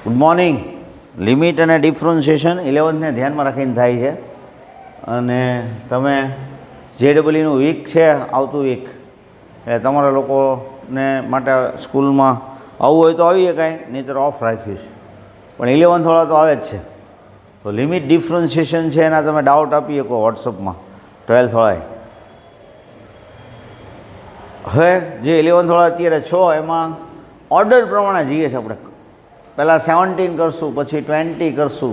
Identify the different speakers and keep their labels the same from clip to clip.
Speaker 1: Good morning. Limit અને differentiation 11થને ધ્યાનમાં રાખીને થાય છે અને તમે JEEનું વીક છે આવતું વીક એટલે તમારા લોકોને માટે સ્કૂલમાં આવવું હોય તો આવી શકાય, નહીંતર ઓફ રાખ્યું છે, પણ 11થવાળા તો આવે જ છે. તો લિમિટ ડિફરન્શિએશન છે એના તમે ડાઉટ આપી શકો વોટ્સઅપમાં 12થવાળાએ. હવે જે 11થવાળા અત્યારે છો એમાં ઓર્ડર પ્રમાણે જઈએ છીએ આપણે. પહેલાં 17 કરશું, પછી 20 કરશું,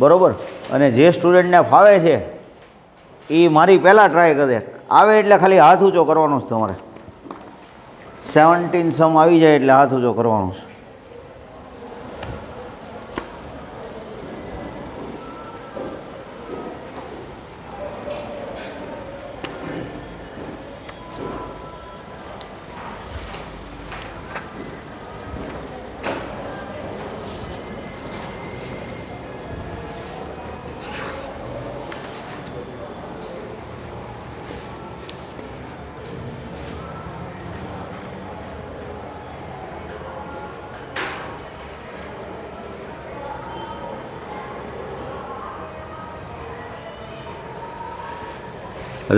Speaker 1: બરાબર. અને જે સ્ટુડન્ટને ફાવે છે એ મારી પહેલાં ટ્રાય કરે, આવે એટલે ખાલી હાથ ઊંચો કરવાનો છે તમારે. 17 સમ આવી જાય એટલે હાથ ઊંચો કરવાનો છે.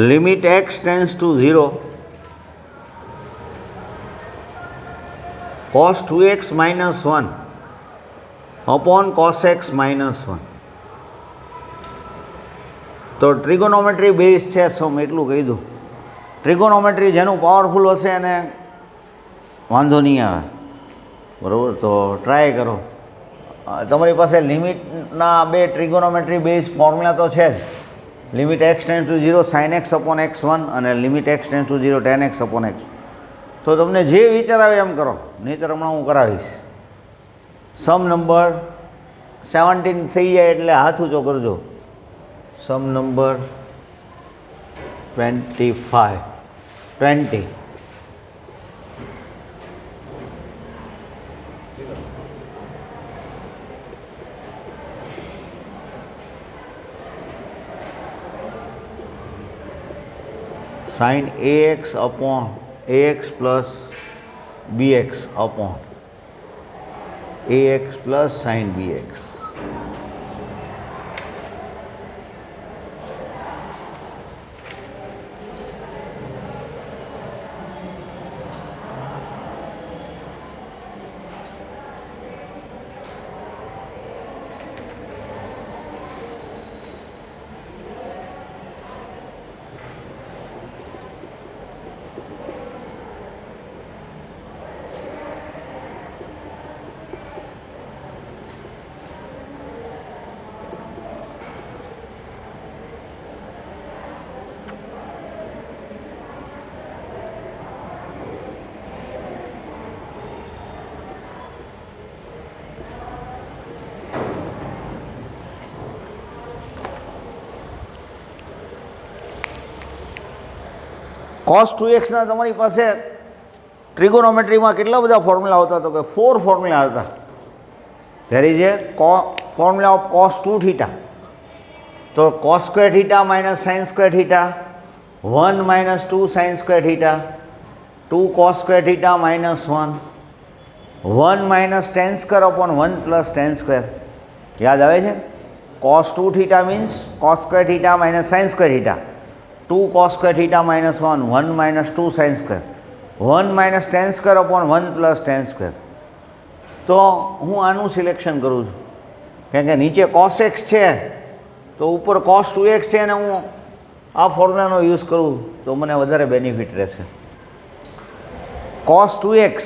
Speaker 1: Limit x tense to 0 cos 2x minus 1 upon cos x minus 1. તો ટ્રિગોનોમેટ્રી બેઝ છે સમ, એટલું કહી દઉં. ટ્રિગોનોમેટ્રી જેનું પાવરફુલ હશે એને વાંધો નહીં આવે, બરાબર. તો ટ્રાય કરો. તમારી પાસે લિમિટના બે ટ્રિગોનોમેટ્રી બેઝ ફોર્મ્યુલા તો છે જ. Limit x tense to 0 sin x upon x1 અને limit x tense to 0 tan x upon x. તો તમને જે વિચાર આવે એમ કરો, નહીંતર હમણાં હું કરાવીશ. સમ નંબર 17 થઈ જાય એટલે હાથ ઊંચો કરજો. Sum number 20. sin ax upon ax plus bx upon ax plus sin bx. cos 2x ના તમારી પાસે ટ્રિગોનોમેટ્રીમાં કેટલા બધા ફોર્મ્યુલા હતા? તો કે 4 ફોર્મ્યુલા હતા. There is A formula of cos 2 theta. તો cos square theta minus sine square theta, 1 minus 2 sine square theta, 2 cos square theta minus 1, 1 minus ten square upon 1 plus ten square. યાદ આવે છે? cos 2 theta means cos square theta minus sine square theta, 2 cos square theta minus 1, 1 minus 2 sine square, 1 minus ten square upon 1 plus ten square. તો હું આનું selection કરું છું, કારણ કે નીચે cos x છે તો ઉપર cos 2x છે અને હું આ ફોર્મ્યુલાનો યુઝ કરું તો મને વધારે બેનિફિટ રહેશે. cos 2x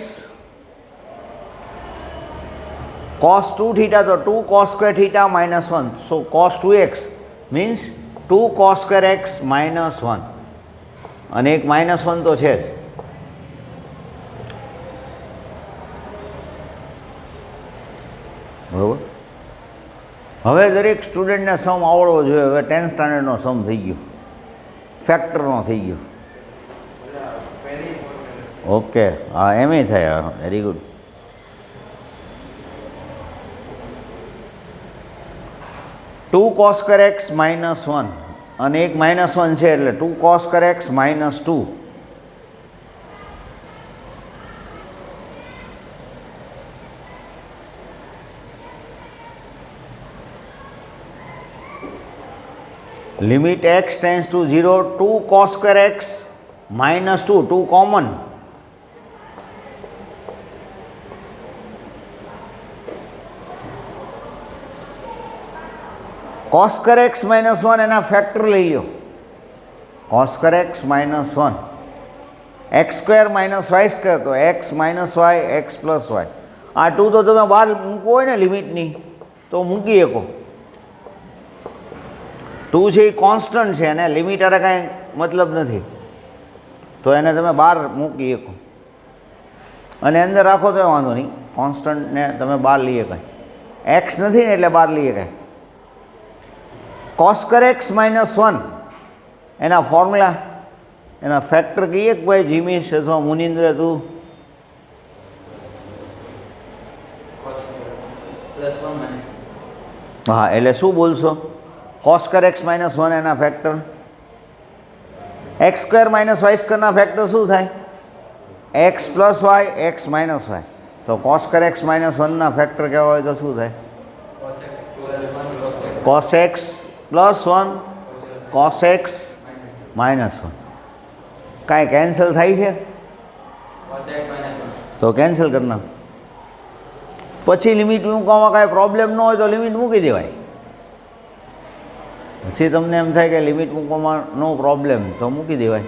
Speaker 1: cos 2 થીટા તો 2 cos સ્ક્વેર થીટા માઇનસ 1. સો cos 2x means 2 cos square x minus 1 અને એક માઇનસ 1 તો છે જ. બરાબર. હવે દરેક સ્ટુડન્ટને સમ આવડવો જોઈએ. હવે 10th સ્ટાન્ડર્ડનો સમ થઈ ગયો, ફેક્ટરનો થઈ ગયો. ઓકે, હા એમ થાય. Very good. Two cos square x minus 1 અને એક -1 છે એટલે 2 cos square x -2 -2 limit x tends to 0 2 cos square x minus 2 common, cos square x minus 1 એના ફેક્ટર લઈ લો, cos square x minus 1 x square minus y square, તો x minus y x plus y. આ 2 તો તમે બહાર મૂકવો હોય ને લિમિટની તો મૂકી શકો. 2 છે એ કોન્સ્ટન્ટ છે અને લિમિટ અરે કાંઈ મતલબ નથી, તો એને તમે બહાર મૂકી શકો અને અંદર રાખો તો વાંધો નહીં. કોન્સ્ટન્ટને તમે બહાર લઈ શકાય, એક્સ નથી ને એટલે બહાર લઈ શકાય. cos સ્ક્વેર એક્સ માઇનસ 1 એના ફોર્મ્યુલા, એના ફેક્ટર કહીએ કે ભાઈ જીમીશ અથવા મુનિન્દ્ર તું? હા, એટલે શું બોલશો? cos સ્ક્વેર એક્સ માઇનસ 1 એના factor, x square minus y સ્ક્વેરના ફેક્ટર શું થાય? X plus y x minus y. તો cos સ્ક્વેર એક્સ માઇનસ 1ના ફેક્ટર કહેવા હોય તો શું થાય? cos x plus 1 cos x minus 1. કાંઈ કેન્સલ થાય છે? તો કેન્સલ કરી નાખ. પછી લિમિટ મૂકવામાં કાંઈ પ્રોબ્લેમ ન હોય તો લિમિટ મૂકી દેવાય. પછી તમને એમ થાય કે લિમિટ મૂકવામાં નો પ્રોબ્લેમ તો મૂકી દેવાય.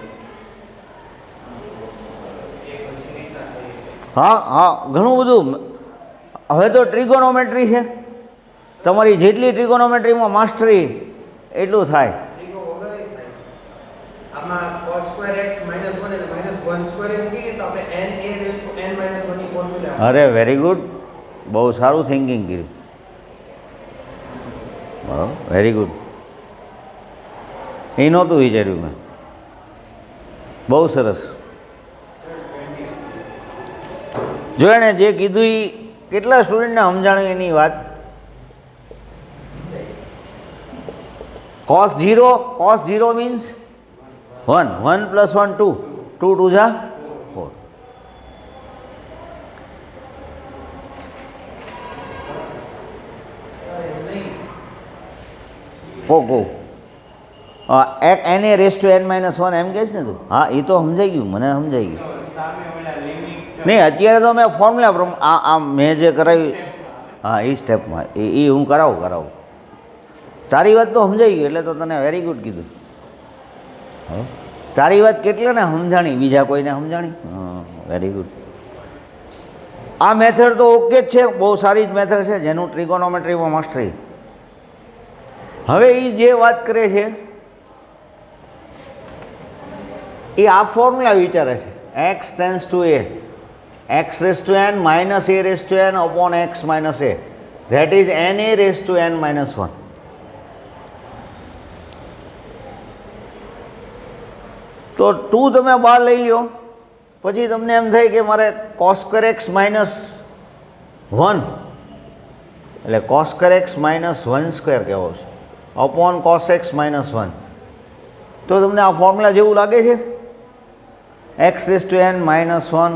Speaker 1: હા હા, ઘણું બધું. હવે તો ટ્રિગોનોમેટ્રી છે, તમારી જેટલી ટ્રિગોનોમેટ્રીમાં માસ્ટરી એટલું થાય. અરે વેરી ગુડ, બહુ સારું થિંકિંગ કર્યું. બરાબર, વેરી ગુડ. એ નહોતું વિચાર્યું મેં. બહુ સરસ. જો એણે જે કીધું એ કેટલા સ્ટુડન્ટને સમજાણું એની વાત. cos 0 મીન્સ 1 1 પ્લસ 1 2 2 2 જા 4. કો એને રેસ ટુ n માઇનસ 1 એમ કહેશ ને તું? હા, એ તો સમજાઈ ગયું, મને સમજાઈ ગયું. નહીં, અત્યારે તો મેં ફોર્મ્યુલા આ મેં જે કરાવ્યું, હા એ સ્ટેપમાં એ હું કરાવું. તારી વાત તો સમજાઈ ગયું એટલે તો તને વેરી ગુડ કીધું. તારી વાત કેટલાને સમજાણી, બીજા કોઈને સમજાણી? હા, વેરી ગુડ. આ મેથડ તો ઓકે જ છે, બહુ સારી જ મેથડ છે જેનું ટ્રિગોનોમેટ્રીમાં માસ્ટરી. હવે એ જે વાત કરે છે એ આ ફોર્મ્યુલા વિચારે છે. X tends two A x raise to n minus a raise to n upon x minus a, that is na race to n minus 1. તો 2 તમે બહાર લઈ લો, પછી તમને એમ થાય કે મારે cos સ્ક્વેર એક્સ માઇનસ 1 એટલે cos square x minus 1 square કહેવો છે અપોન cos એક્સ માઇનસ 1. તો તમને આ ફોર્મ્યુલા જેવું લાગે છે? X raise to n minus 1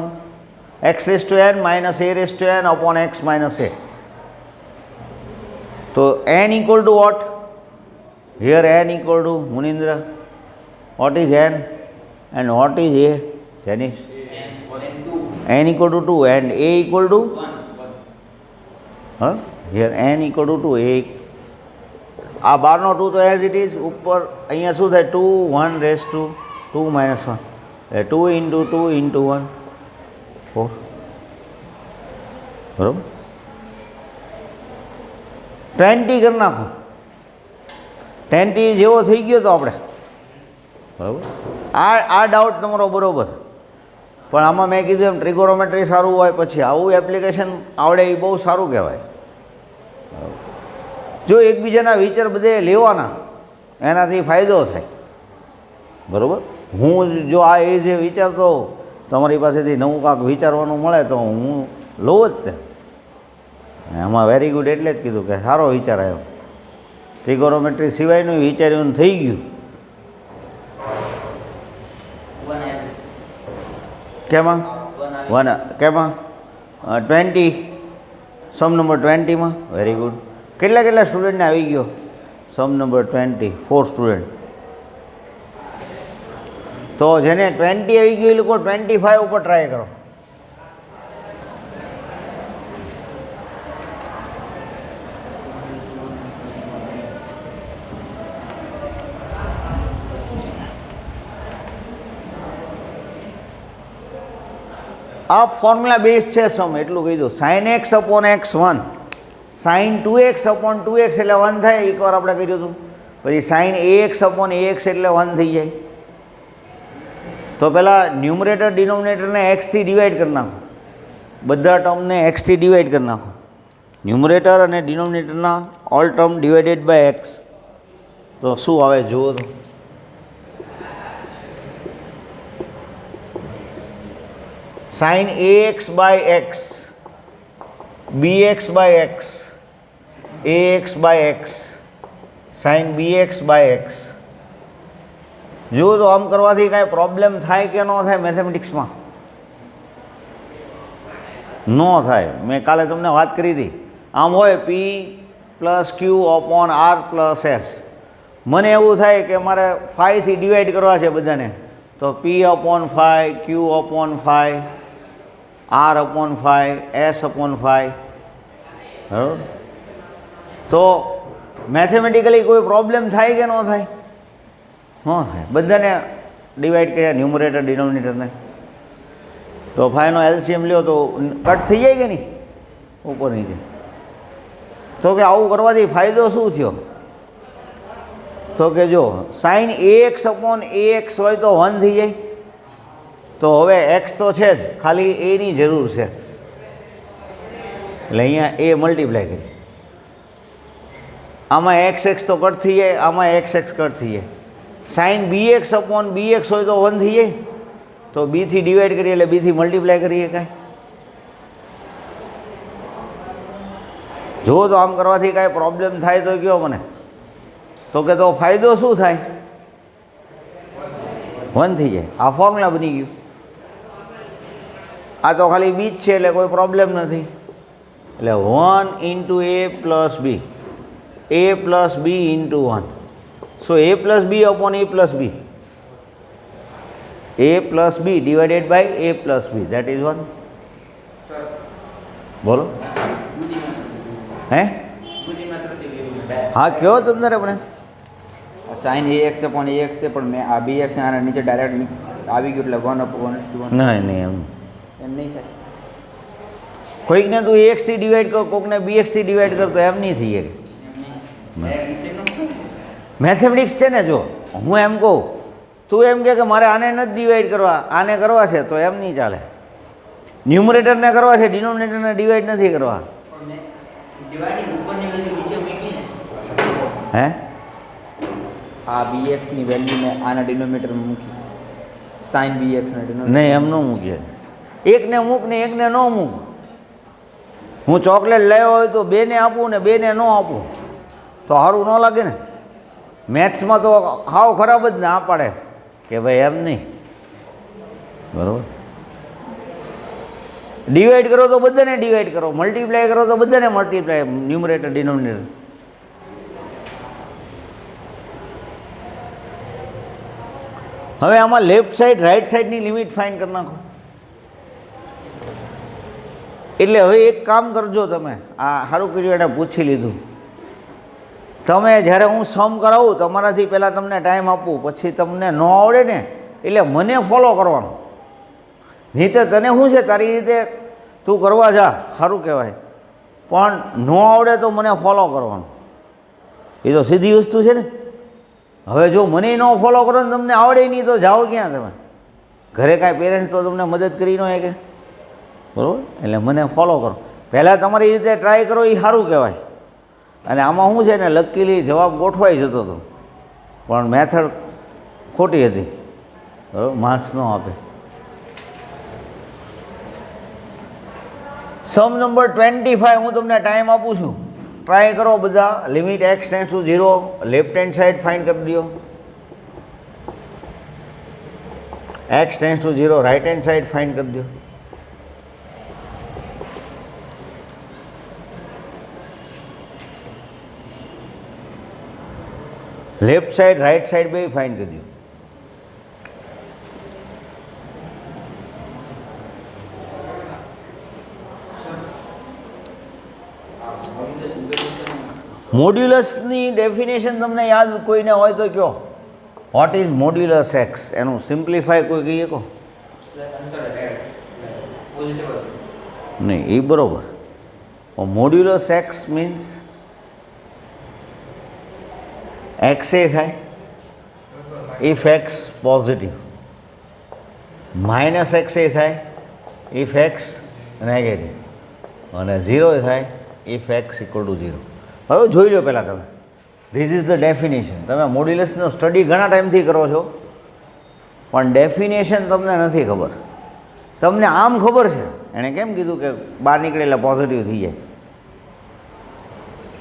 Speaker 1: x raise to n minus a raise to n upon x minus a. તો n equal to what? Here n equal to Munindra, what is n and what is a? Janish? n equal to 2 and a equal to 1. Here n equal to 2, a આ બારનો 2 તો as it is, ઉપર અહીંયા શું થાય? 2 1 raise to 2 minus 1 એટલે 2 into 2 into 1 4. બરાબર, 20 કરી નાખો. 20 જેવો થઈ ગયો તો આપણે. બરાબર, આ ડાઉટ તમારો બરાબર. પણ આમાં મેં કીધું એમ ટ્રિગોનોમેટ્રી સારું હોય પછી આવું એપ્લિકેશન આવડે એ બહુ સારું કહેવાય. જો એકબીજાના વિચાર બધે લેવાના, એનાથી ફાયદો થાય. બરાબર, હું જો આ એ જે વિચારતો તમારી પાસેથી નવું કાંક વિચારવાનું મળે તો હું લઉં જ તે. આમાં વેરી ગુડ એટલે જ કીધું કે સારો વિચાર આવ્યો. ટ્રિગોનોમેટ્રી સિવાયનું વિચાર્યું થઈ ગયું. કેમાં? 1 કેમાં? 20 સમ નંબર 20માં. Very good. કેટલા સ્ટુડન્ટને આવી ગયો સમ નંબર 20? 4 સ્ટુડન્ટ. તો જેને 20 આવી ગયું એ લોકો 25 ઉપર ટ્રાય કરો. આ ફોર્મ્યુલા બેઝ છે સમ, એટલું કહી દઉં. Sine x upon x 1, sine 2x upon 2x એટલે 1 થાય, એકવાર આપણે કર્યું હતું. પછી સાઇન ax અપોન ax એટલે 1 થઈ જાય. તો પહેલાં ન્યુમરેટર ડિનોમિનેટરને એક્સથી ડિવાઈડ કરી નાખો, બધા ટર્મને એક્સથી ડિવાઈડ કરી નાખો. ન્યુમરેટર અને ડિનોમિનેટરના all term divided by x. તો શું આવે જુઓ તો. Sine ax by x, bx by x, ax by x, sine bx by x. જુઓ તો આમ કરવાથી કાંઈ પ્રોબ્લેમ થાય કે ન થાય મેથેમેટિક્સમાં? ન થાય. મેં કાલે તમને વાત કરી હતી. આમ હોય p પ્લસ ક્યુ અપોન આર પ્લસ એસ. મને એવું થાય કે મારે 5થી ડિવાઈડ કરવા છે બધાને, તો p upon 5, Q upon 5, R upon 5, S upon 5. બરાબર? તો મેથેમેટિકલી કોઈ પ્રોબ્લેમ થાય કે ન થાય? ન થાય. બધાને ડિવાઈડ કર્યા ન્યુમરેટર ડિનોમિનેટરને, તો 5નો એલસીએમ લ્યો તો કટ થઈ જાય કે નહીં? ઉપર નીચે. તો કે આવું કરવાથી ફાયદો શું થયો? તો કે જો સાઇન ax અપોન ax હોય તો 1 થઈ જાય. તો હવે એક્સ તો છે જ, ખાલી એની જરૂર છે, એટલે અહીંયા એ મલ્ટીપ્લાય કરી. આમાં એક્સ એક્સ તો કટ થઈ જાય, આમાં એક્સ એક્સ કટ થઈ જાય. સાઇન bx અપોન bx હોય તો 1 થઈ જાય. તો બીથી ડિવાઈડ કરીએ એટલે બીથી મલ્ટીપ્લાય કરીએ કાંઈ. જો તો આમ કરવાથી કાંઈ પ્રોબ્લેમ થાય તો કયો મને. તો કે તો ફાયદો શું થાય? 1 થઈ જાય. આ ફોર્મ્યુલા બની ગયું. આ તો ખાલી બી જ છે એટલે કોઈ પ્રોબ્લેમ નથી. એટલે 1 into a plus b, a plus b into 1. So a plus b upon a plus b, a plus b divided by a plus b, that is 1. બોલો. હે? હા કયો તમને આપણે
Speaker 2: સાઇન ax અપોન ax છે, પણ મેં આ bx આના નીચે ડાયરેક્ટ આવી ગયું એટલે 1/1:1.
Speaker 1: નહીં
Speaker 2: એમ નહીં થાય.
Speaker 1: કોઈકને તું axથી ડિવાઈડ કર, કોઈકને bxથી ડિવાઈડ કર, તો એમ નહીં થઈ શકે. મેથેમેટિક્સ છે ને. જો હું એમ કહું, તું એમ કે મારે આને નથી ડિવાઈડ કરવા, આને કરવા છે, તો એમ નહીં ચાલે. ન્યુમરેટરને કરવા છે, ડિનોમિનેટરને ડિવાઈડ નથી કરવા. હે?
Speaker 2: આ bx ની વેલ્યુ મેં આના ડિનોમિનેટરમાં મૂકી, સાઇન bx ના ડિનોમિનેટર.
Speaker 1: નહીં, એમ ન મૂકીએ. એકને મૂક ને એકને ન મૂક. હું ચોકલેટ લાવ્યો હોય તો બેને આપું ને બેને ન આપું તો સારું ન લાગે ને. મેથ્સમાં તો હાવ ખરાબ જ ના પાડે કે ભાઈ એમ નહીં. બરાબર? ડિવાઈડ કરો તો બધાને ડિવાઈડ કરો, મલ્ટીપ્લાય કરો તો બધાને મલ્ટીપ્લાય, ન્યુમરેટર ડિનોમિનેટર. હવે આમાં લેફ્ટ સાઈડ રાઈટ સાઈડની લિમિટ ફાઇન્ડ કરી નાખો. એટલે હવે એક કામ કરજો તમે, આ સારું કર્યું એને પૂછી લીધું. તમે જ્યારે હું સમ કરાવું તમારાથી પહેલાં તમને ટાઈમ આપું, પછી તમને ન આવડે ને એટલે મને ફોલો કરવાનું. નહીં તો તને શું છે તારી રીતે તું કરવા જા, સારું કહેવાય, પણ ન આવડે તો મને ફોલો કરવાનું. એ તો સીધી વસ્તુ છે ને. હવે જો મને ન ફોલો કરો ને તમને આવડે નહીં તો જાઓ ક્યાં તમે? ઘરે કાંઈ પેરેન્ટ્સ તો તમને મદદ કરી ન હોય કે? બરાબર? એટલે મને ફોલો કરો. પહેલાં તમારી રીતે ટ્રાય કરો, એ સારું કહેવાય. અને આમાં શું છે ને, લકીલી જવાબ ગોઠવાઈ જતો હતો, પણ મેથડ ખોટી હતી. બરાબર? માર્ક્સ ન આપે. સમ નંબર 25 હું તમને ટાઈમ આપું છું, ટ્રાય કરો બધા. Limit x tends to 0, left hand side find કરી દો. x tends to 0, right hand side find કરી દો. લેફ્ટ સાઈડ રાઈટ સાઈડ બે ફાઇન્ડ કરી દો. મોડ્યુલસની ડેફિનેશન તમને યાદ કોઈને હોય તો કહો. What is modulus x? એનું સિમ્પ્લિફાય કોઈ કહીએ કહો. નહીં, એ બરાબર. મોડ્યુલસ એક્સ મીન્સ એક્સ એ થાય if x positive, minus x એ થાય ઇફ એક્સ નેગેટિવ, અને 0 એ થાય ઇફ એક્સ ઇક્વલ ટુ 0. હવે જોઈ લો પહેલાં તમે, ધીસ ઇઝ ધ ડેફિનેશન. તમે મોડ્યુલસનો સ્ટડી ઘણા ટાઈમથી કરો છો, પણ ડેફિનેશન તમને નથી ખબર. તમને આમ ખબર છે, એણે કેમ કીધું કે બહાર નીકળે એટલે પોઝિટિવ થઈ જાય.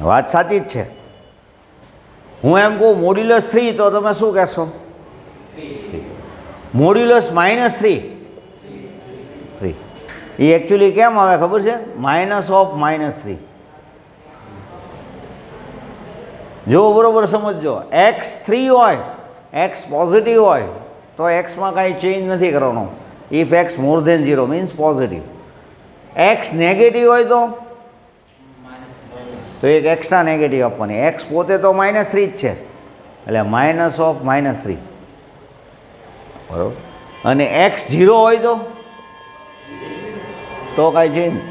Speaker 1: વાત સાચી જ છે. હું એમ કહું મોડ્યુલસ 3 તો તમે શું કહેશો? મોડ્યુલસ -3 3. એ એકચ્યુઅલી કેમ આવે ખબર છે? Minus of -3. જો બરાબર સમજજો, એક્સ 3 હોય, એક્સ પોઝિટિવ હોય તો એક્સમાં કાંઈ ચેન્જ નથી કરવાનો. If x more than 0 means positive. X negative હોય તો એક એક્સ્ટ્રા નેગેટિવ આપવાની. એક્સ પોતે તો -3 જ છે, એટલે માઇનસ ઓફ -3. બરાબર. અને એક્સ 0 હોય તો કાંઈ ચેન્જ.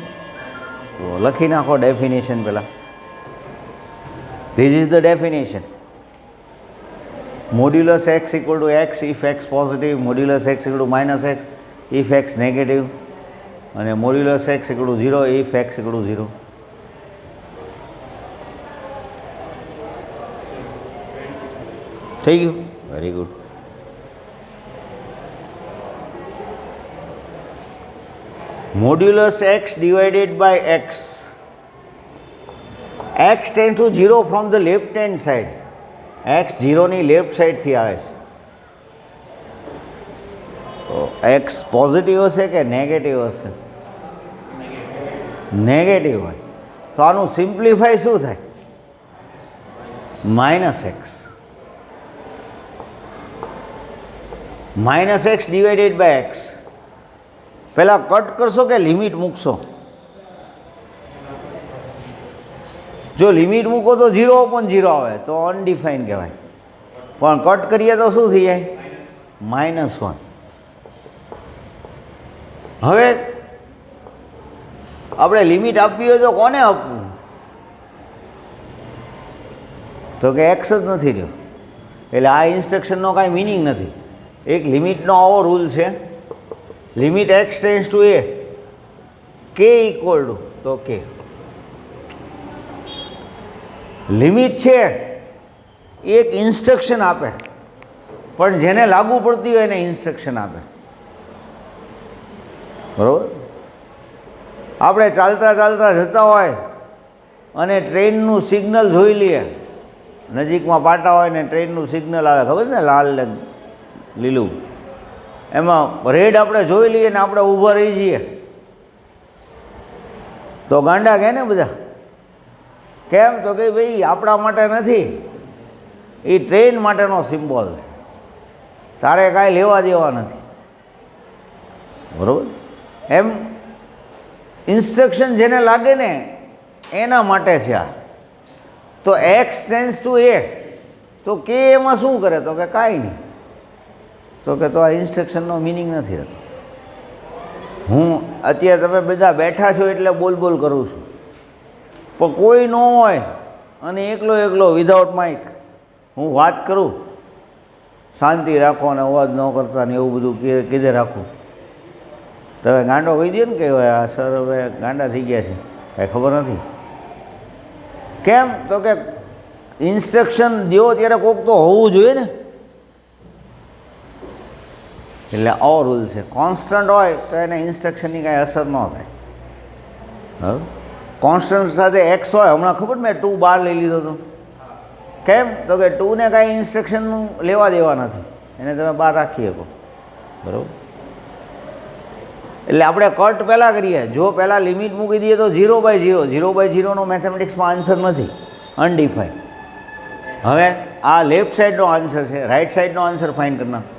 Speaker 1: તો લખી નાખો ડેફિનેશન પહેલાં. This is the definition. Modulus x equal to x if x positive, modulus x equal to minus x if x negative, and modulus x equal to 0 if x equal to 0. થઈ ગયું? Very good. Modulus x divided by x. x tends to 0 from the left hand side. x 0 ની left સાઈડથી આવે છે. તો x positive હશે કે negative હશે? નેગેટિવ હોય તો આનું સિમ્પ્લિફાય શું થાય? -x. -x divided by x. પહેલાં કટ કરશો કે લિમિટ મૂકશો? જો લિમિટ મૂકો તો 0/0 આવે તો અનડિફાઇન કહેવાય, પણ કટ કરીએ તો શું થઈ જાય? -1. હવે આપણે લિમિટ આપવી હોય તો કોને આપવું? તો કે એક્સ જ નથી રહ્યો, એટલે આ ઇન્સ્ટ્રક્શનનો કાંઈ મિનિંગ નથી. એક લિમિટનો આવો રૂલ છે, limit x tends to a, કે ઇક્વલ ટુ તો કે. લિમિટ છે એ એક ઇન્સ્ટ્રક્શન આપે, પણ જેને લાગુ પડતી હોય એને ઇન્સ્ટ્રક્શન આપે. બરાબર. આપણે ચાલતા ચાલતા જતા હોય અને ટ્રેનનું સિગ્નલ જોઈ લઈએ, નજીકમાં પાટા હોય ને ટ્રેનનું સિગ્નલ આવે, ખબર ને, લાલ ને લીલું, એમાં રેડ આપણે જોઈ લઈએ ને આપણે ઊભા રહી જઈએ તો ગાંડા કહે ને બધા. કેમ? તો કે ભાઈ આપણા માટે નથી, એ ટ્રેન માટેનો સિમ્બોલ છે, તારે કાંઈ લેવા દેવા નથી. બરાબર. એમ ઇન્સ્ટ્રક્શન જેને લાગે ને એના માટે છે આ. તો એક્સ ટેન્ડ્સ ટુ a, તો કે એમાં શું કરે? તો કે કાંઈ નહીં. તો કે તો આ ઇન્સ્ટ્રક્શનનો મિનિંગ નથી રહેતો. હું અત્યારે તમે બધા બેઠા છો એટલે બોલ બોલ કરું છું, પણ કોઈ ન હોય અને એકલો વિધાઉટ માઇક હું વાત કરું, શાંતિ રાખો અને અવાજ ન કરતા ને એવું બધું કીધે રાખું, તો હવે ગાંડો કહી દે ને કે આ સર હવે ગાંડા થઈ ગયા છે, કાંઈ ખબર નથી. કેમ? તો કે ઇન્સ્ટ્રક્શન દો ત્યારે કોઈક તો હોવું જોઈએ ને. એટલે આવો રૂલ છે. કોન્સ્ટન્ટ હોય તો એને ઇન્સ્ટ્રક્શનની કાંઈ અસર ન થાય. હવે કોન્સ્ટન્ટ સાથે એક્સ હોય, હમણાં ખબર મેં 2 બહાર લઈ લીધો હતો. કેમ? તો કે 2 ને કાંઈ ઇન્સ્ટ્રક્શનનું લેવા દેવા નથી, એને તમે બહાર રાખી શકો. બરાબર. એટલે આપણે કટ પહેલાં કરીએ. જો પહેલાં લિમિટ મૂકી દઈએ તો 0/0, 0/0નો મેથેમેટિક્સમાં આન્સર નથી, અનડિફાઈન. હવે આ લેફ્ટ સાઈડનો આન્સર છે, રાઈટ સાઈડનો આન્સર ફાઇન્ડ કરી નાખો.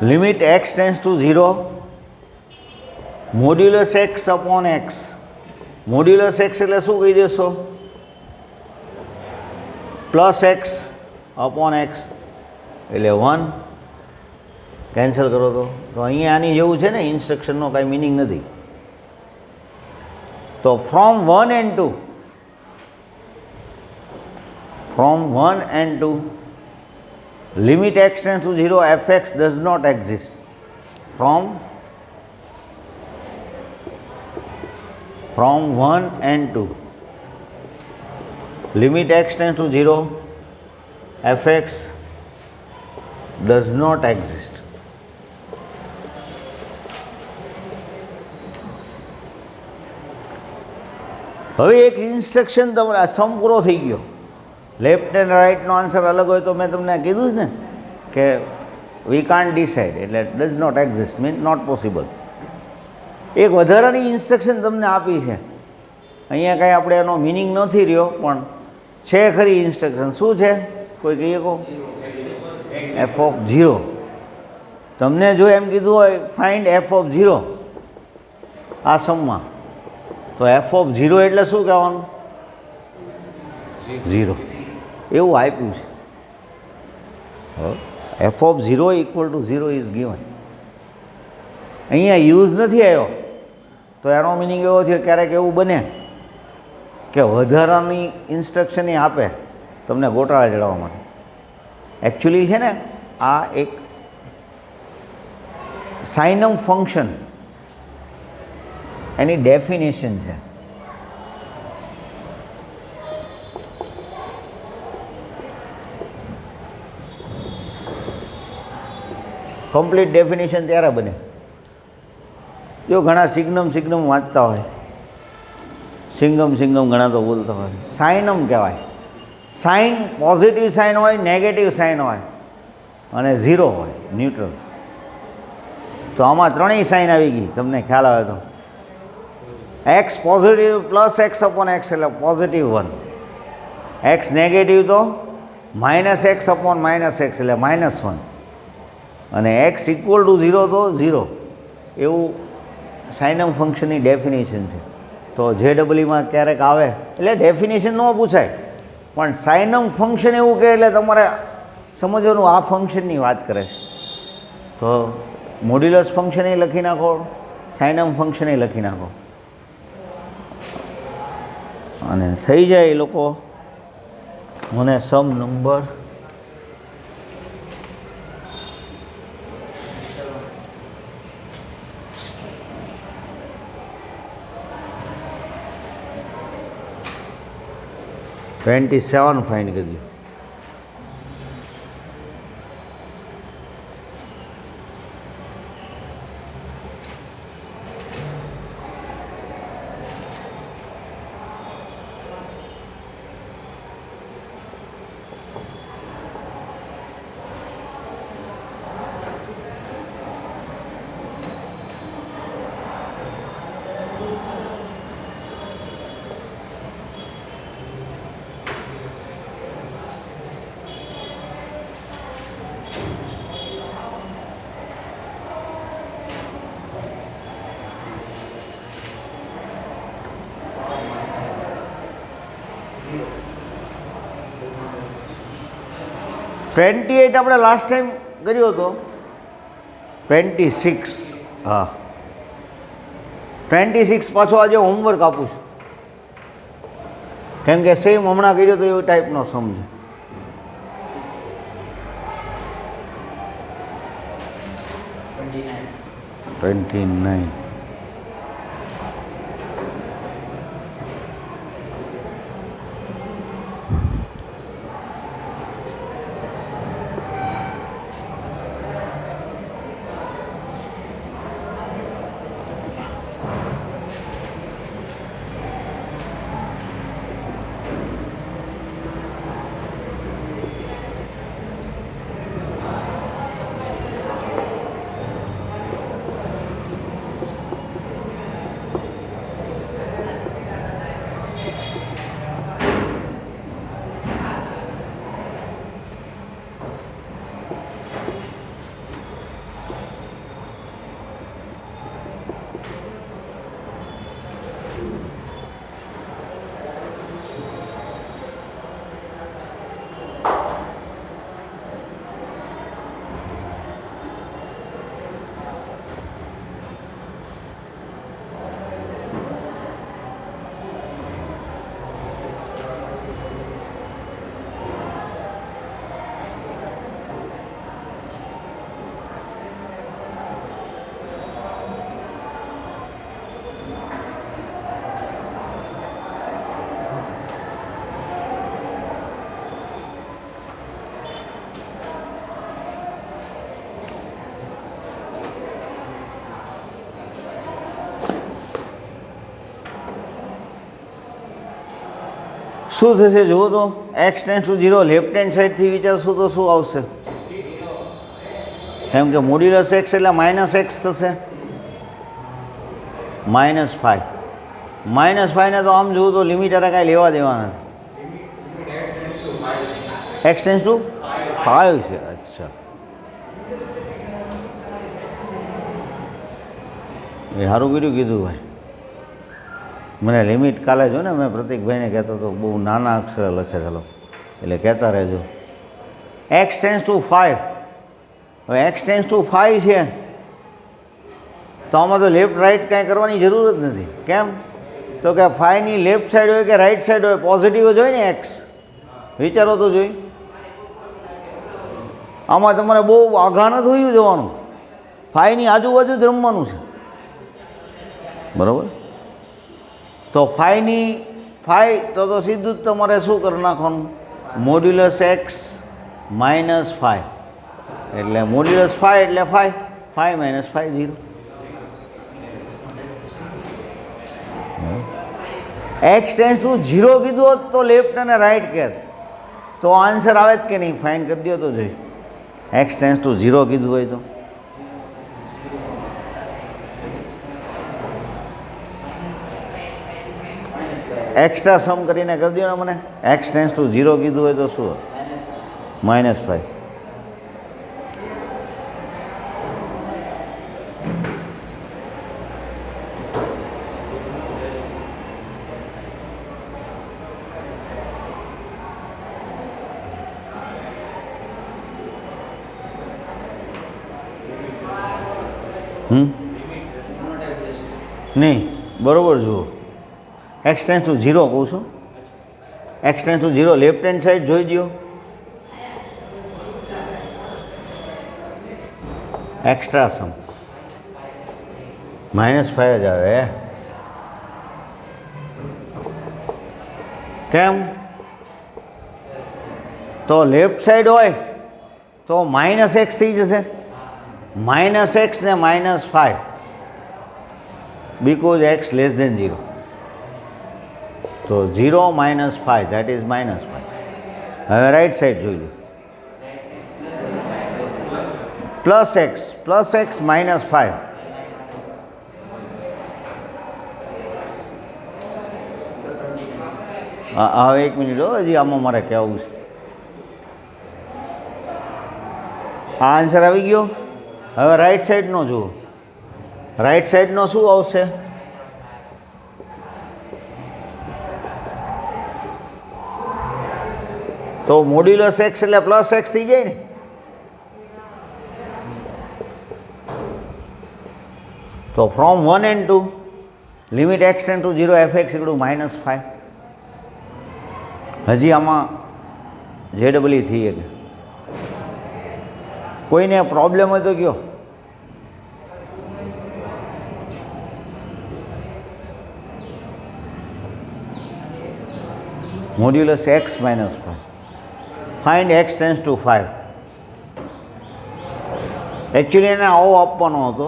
Speaker 1: Limit x tends to 0 modulus x upon x. Modulus x એટલે શું કહી દેશો? પ્લસ એક્સ અપોન એક્સ એટલે 1. કેન્સલ કરો તો અહીંયા આની જેવું છે ને, ઇન્સ્ટ્રક્શનનો કાંઈ મિનિંગ નથી. તો from 1 and 2, from 1 and 2, limit x tends to 0, fx does not exist. From 1 and 2, limit x tends to 0, fx does not exist. હવે એક ઇન્સ્ટ્રક્શન તમારે આ સમ પૂરો થઈ ગયો. લેફ્ટ એન્ડ રાઇટનો આન્સર અલગ હોય તો મેં તમને કીધું જ ને કે વી કાન્ટ ડિસાઇડ, એટલે does not exist mean not possible. એક વધારાની ઇન્સ્ટ્રક્શન તમને આપી છે, અહીંયા કાંઈ આપણે એનો મિનિંગ નથી રહ્યો પણ છે ખરી ઇન્સ્ટ્રક્શન. શું છે કોઈ કહીએ કહો? F of 0. તમને જો એમ કીધું હોય ફાઇન્ડ એફ ઓફ 0 આ સમમાં, તો એફ ઓફ 0 એટલે શું કહેવાનું? 0 એવું આપ્યું છે. F of 0 equal to 0 is given. અહીંયા યુઝ નથી આવ્યો તો એનો મિનિંગ એવો થયો ક્યારેક એવું બને કે વધારાની ઇન્સ્ટ્રક્શન એ આપે તમને ગોટાળા ચડાવવા માટે. એકચ્યુઅલી છે ને આ એક સાઇનમ ફંક્શન એની ડેફિનેશન છે. કમ્પ્લીટ ડેફિનેશન ત્યારે બને જો ઘણા સિગ્નમ વાંચતા હોય, સિંગમ ઘણા તો બોલતા હોય. સાઇનમ કહેવાય. સાઇન પોઝિટિવ સાઇન હોય, નેગેટિવ સાઇન હોય અને 0 હોય ન્યુટ્રલ. તો આમાં ત્રણેય સાઇન આવી ગઈ તમને ખ્યાલ આવે તો. X positive plus x upon x એટલે પોઝિટિવ 1. એક્સ નેગેટિવ તો minus x upon minus x એટલે -1. અને એક્સ ઇક્વલ ટુ 0 તો 0. એવું સાઇનમ ફંક્શનની ડેફિનેશન છે. તો JEE-માં ક્યારેક આવે એટલે ડેફિનેશન ન પૂછાય પણ સાઇનમ ફંક્શન એવું કહે એટલે તમારે સમજવાનું આ ફંક્શનની વાત કરે છે. તો મોડ્યુલસ ફંક્શન એ લખી નાખો, સાઇનમ ફંક્શન એ લખી નાખો અને થઈ જાય. એ લોકો મને સમ નંબર $27 ફાઇન કરી. આપણે લાસ્ટ ટાઈમ કર્યો હતો. 26 હા 26 પાછો આજે હોમવર્ક આપું છું કેમ કે સેમ હમણાં કર્યો તો એવો ટાઈપનો સમજે. $29. શું થશે જુઓ તો x tends to 0 left hand સાઈડથી વિચારશું તો શું આવશે? કેમ કે મોડ્યુલસ એક્સ એટલે માઇનસ એક્સ થશે, -5. -5 ને તો આમ જુઓ તો લિમિટ અરે કાંઈ લેવા દેવા નથી. એક્સ ટેન્સ ટુ 5 છે. અચ્છા, એ સારું કર્યું કીધું ભાઈ. મને લિમિટ કાલે જો ને મેં પ્રતિકભાઈને કહેતો હતો બહુ નાના અક્ષરે લખે ચાલો એટલે કહેતા રહેજો. X tends two 5. હવે એક્સ ટેન્સ ટુ 5 છે તો આમાં તો લેફ્ટ રાઈટ કાંઈ કરવાની જરૂર જ નથી. કેમ? તો કે 5ની લેફ્ટ સાઈડ હોય કે રાઈટ સાઈડ હોય પોઝિટિવ જ હોય ને એક્સ. વિચારો તો જોઈ, આમાં તમારે બહુ આઘા નથી હોયું જવાનું, 5ની આજુબાજુ જ રમવાનું છે, બરાબર? તો 5 તો સીધું જ તમારે શું કરી નાખવાનું? મોડ્યુલસ એક્સ -5 એટલે મોડ્યુલસ 5 એટલે 5 5 - 5 0. એક્સ ટેન્સ ટુ 0 કીધું હોત તો લેફ્ટ અને રાઈટ કહેત તો આન્સર આવે જ કે નહીં? ફાઇન કરી દો તો જોઈ. એક્સ ટેન્સ ટુ 0 કીધું હોય તો એક્સ્ટ્રા સમ કરીને કરી દો ને મને. એક્સ ટેન્સ ટુ 0 કીધું હોય તો શું? -5. નહીં, બરાબર જુઓ. એક્સ ટેન્સ ટુ 0 કહું છું. X tends to 0 left hand side જોઈ દો. એક્સ્ટ્રા સમ -5 જ આવે. કેમ? તો લેફ્ટ સાઈડ હોય તો -x થઈ જશે, -x ને -5 because x less than 0. તો 0 - 5 that is -5. હવે રાઈટ સાઈડ જોઈ લો. +x -5. હવે એક મિનિટ હો, હજી આમાં મારે કહેવું છે. આ આન્સર આવી ગયો. હવે રાઈટ સાઈડનો જુઓ. રાઈટ સાઈડનો શું આવશે? તો મોડ્યુલસ એક્સ એટલે +x થઈ જાય ને. તો from 1 and 2 limit x tend to 0 fx = -5. હજી આમાં JEE થઈ શકે. કોઈને પ્રોબ્લેમ હોય તો કયો. Modulus x -5. Find x tense two 5. Actually એને આવો આપવાનો હતો.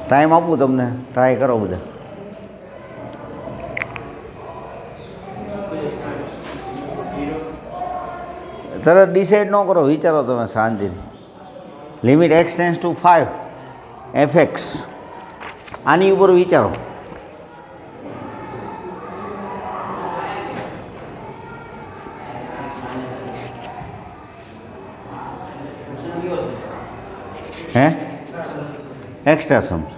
Speaker 1: ટાઈમ આપું તમને, ટ્રાય કરો બધા. તરત ડિસાઈડ ન કરો, વિચારો તમે શાંતિથી. Limit x tense two 5 fx આની ઉપર વિચારો. હે એક્સ્ટ્રા સમ્સ